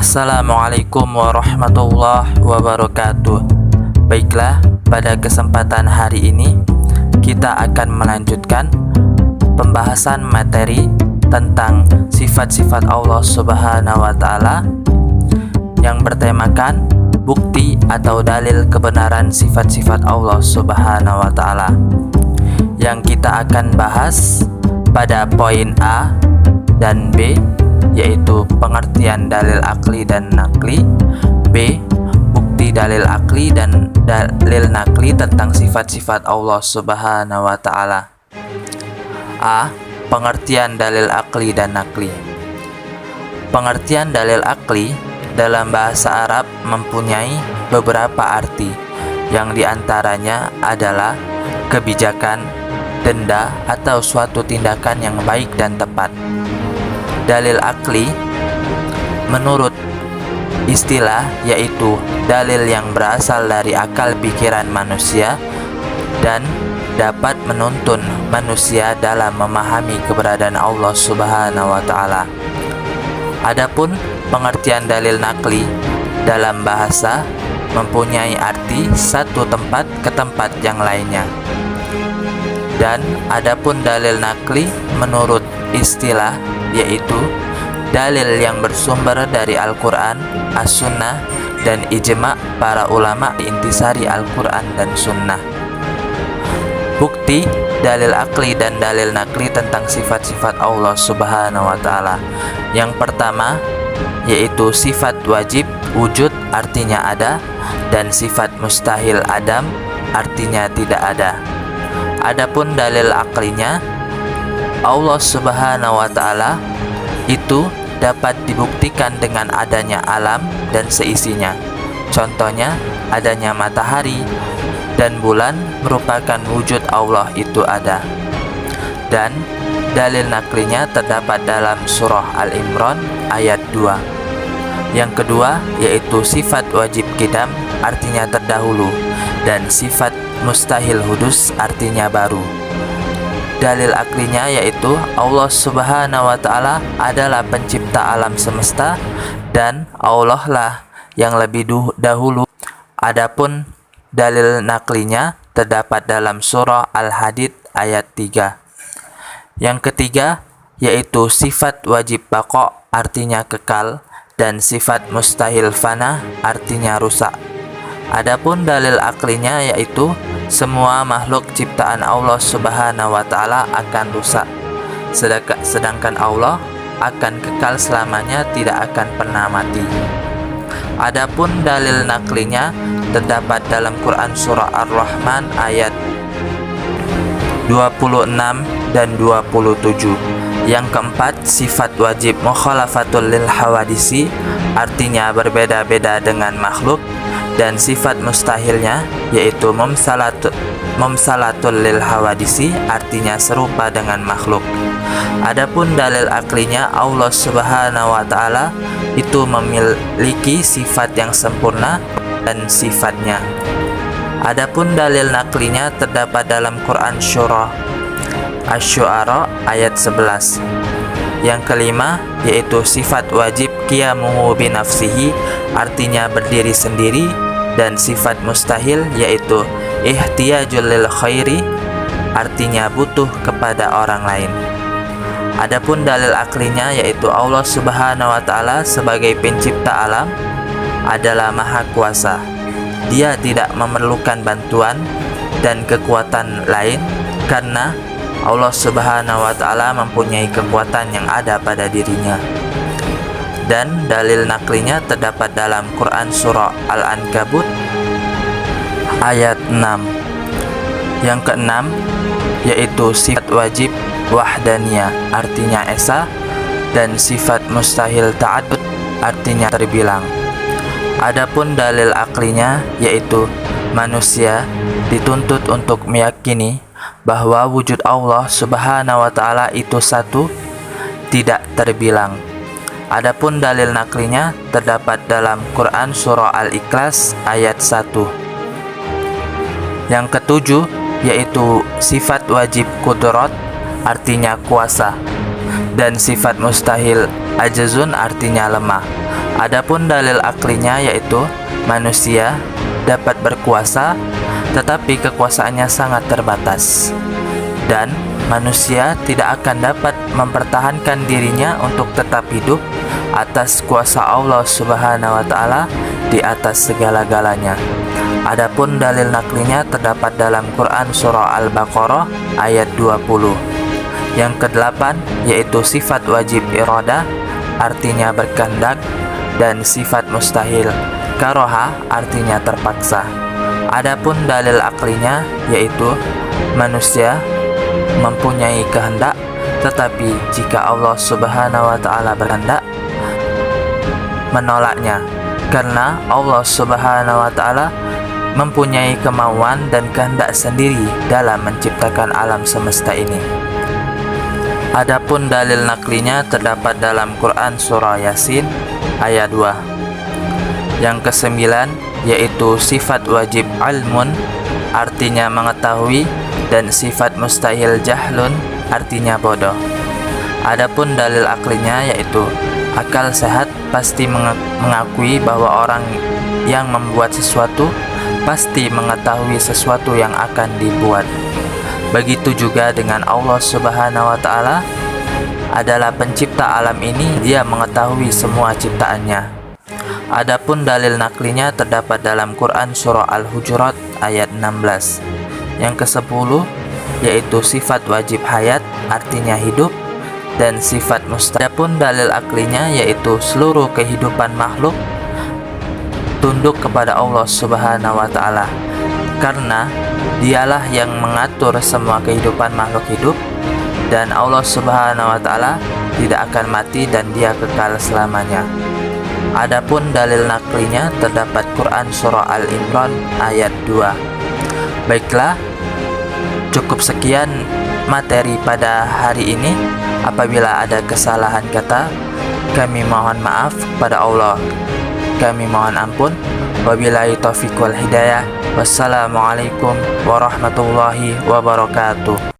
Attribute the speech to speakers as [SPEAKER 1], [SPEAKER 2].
[SPEAKER 1] Assalamualaikum warahmatullahi wabarakatuh. Baiklah, pada kesempatan hari ini kita akan melanjutkan pembahasan materi tentang sifat-sifat Allah Subhanahu wa Ta'ala yang bertemakan bukti atau dalil kebenaran sifat-sifat Allah Subhanahu wa Ta'ala. Yang kita akan bahas pada poin A dan B, yaitu pengertian dalil akli dan nakli. B, bukti dalil akli dan dalil nakli tentang sifat-sifat Allah Subhanahu wa Ta'ala. A, pengertian dalil akli dan nakli. Pengertian dalil akli dalam bahasa Arab mempunyai beberapa arti, yang diantaranya adalah kebijakan, denda, atau suatu tindakan yang baik dan tepat. Dalil akli menurut istilah yaitu dalil yang berasal dari akal pikiran manusia dan dapat menuntun manusia dalam memahami keberadaan Allah Subhanahu wa Ta'ala. Adapun pengertian dalil nakli dalam bahasa mempunyai arti satu tempat ke tempat yang lainnya. Dan adapun dalil nakli menurut istilah yaitu dalil yang bersumber dari Al-Quran, As-Sunnah, dan ijma' para ulama intisari Al-Quran dan Sunnah. Bukti dalil akli dan dalil nakli tentang sifat-sifat Allah Subhanahu wa Ta'ala. Yang pertama yaitu sifat wajib wujud, artinya ada, dan sifat mustahil adam, artinya tidak ada. Adapun dalil aklinya, Allah Subhanahu wa Ta'ala itu dapat dibuktikan dengan adanya alam dan seisinya. Contohnya, adanya matahari dan bulan merupakan wujud Allah itu ada. Dan dalil naklinya terdapat dalam surah Al-Imran ayat 2. Yang kedua yaitu sifat wajib qidam, artinya terdahulu, dan sifat mustahil hudus, artinya baru. Dalil aklinya yaitu Allah Subhanahu wa Ta'ala adalah pencipta alam semesta dan Allah lah yang lebih dahulu. Adapun dalil naklinya terdapat dalam surah Al-Hadid ayat 3. Yang ketiga yaitu sifat wajib baqa, artinya kekal, dan sifat mustahil fana, artinya rusak. Adapun dalil aklinya yaitu semua makhluk ciptaan Allah Subhanahu wa Ta'ala akan rusak, sedangkan Allah akan kekal selamanya, tidak akan pernah mati. Adapun dalil naklinya terdapat dalam Quran surah Ar-Rahman ayat 26 dan 27. Yang keempat, sifat wajib mukhalafatul lil hawadisi, artinya berbeda-beda dengan makhluk, dan sifat mustahilnya yaitu mumsalatul lil hawadisi, artinya serupa dengan makhluk. Adapun dalil aklinya, Allah Subhanahu wa Ta'ala itu memiliki sifat yang sempurna dan sifatnya. Adapun dalil naklinya terdapat dalam Quran surah Asy-Syu'ara ayat 11. Yang kelima yaitu sifat wajib qiyamuhu binafsihi, artinya berdiri sendiri, dan sifat mustahil yaitu ihtiyajul lil khairi, artinya butuh kepada orang lain. Adapun dalil aklinya yaitu Allah Subhanahu wa Ta'ala sebagai pencipta alam adalah maha kuasa. Dia tidak memerlukan bantuan dan kekuatan lain karena Allah Subhanahu wa Ta'ala mempunyai kekuatan yang ada pada dirinya. Dan dalil naklinya terdapat dalam Quran surah Al-Ankabut ayat 6. Yang keenam yaitu sifat wajib wahdaniyah, artinya esa, dan sifat mustahil ta'addud, artinya terbilang. Adapun dalil aklinya yaitu manusia dituntut untuk meyakini bahwa wujud Allah Subhanahu wa Ta'ala itu satu, tidak terbilang. Adapun dalil naklinya terdapat dalam Quran surah Al-Ikhlas ayat 1. Yang ketujuh yaitu sifat wajib qudrat, artinya kuasa, dan sifat mustahil ajazun, artinya lemah. Adapun dalil aklinya yaitu manusia dapat berkuasa, tetapi kekuasaannya sangat terbatas, dan manusia tidak akan dapat mempertahankan dirinya untuk tetap hidup atas kuasa Allah Subhanahu wa Ta'ala di atas segala-galanya. Adapun dalil naklinya terdapat dalam Quran surah Al-Baqarah ayat 20. Yang ke-8 yaitu sifat wajib iradah, artinya berkehendak, dan sifat mustahil karoha, artinya terpaksa. Adapun dalil aklinya yaitu manusia mempunyai kehendak, tetapi jika Allah Subhanahu wa Ta'ala berkehendak, menolaknya, karena Allah Subhanahu wa Ta'ala mempunyai kemauan dan kehendak sendiri dalam menciptakan alam semesta ini. Adapun dalil naklinya terdapat dalam Quran surah Yasin ayat 2. Yang ke-9 yaitu sifat wajib ilmun, artinya mengetahui, dan sifat mustahil jahlun, artinya bodoh. Adapun dalil aklinya yaitu akal sehat pasti mengakui bahwa orang yang membuat sesuatu pasti mengetahui sesuatu yang akan dibuat. Begitu juga dengan Allah Subhanahu wa Ta'ala adalah pencipta alam ini, Dia mengetahui semua ciptaannya. Adapun dalil naklinya terdapat dalam Quran surah Al-Hujurat ayat 16. Yang ke-10 yaitu sifat wajib hayat, artinya hidup, dan sifat mustahil. Adapun dalil aklinya yaitu seluruh kehidupan makhluk tunduk kepada Allah Subhanahu wa Ta'ala, karena Dialah yang mengatur semua kehidupan makhluk hidup, dan Allah Subhanahu wa Ta'ala tidak akan mati dan Dia kekal selamanya. Adapun dalil naklinya terdapat Quran surah Al-Imran ayat 2. Baiklah, cukup sekian materi pada hari ini. Apabila ada kesalahan kata, kami mohon maaf pada Allah. Kami mohon ampun. Wabillahi taufiq wal hidayah. Wassalamualaikum warahmatullahi wabarakatuh.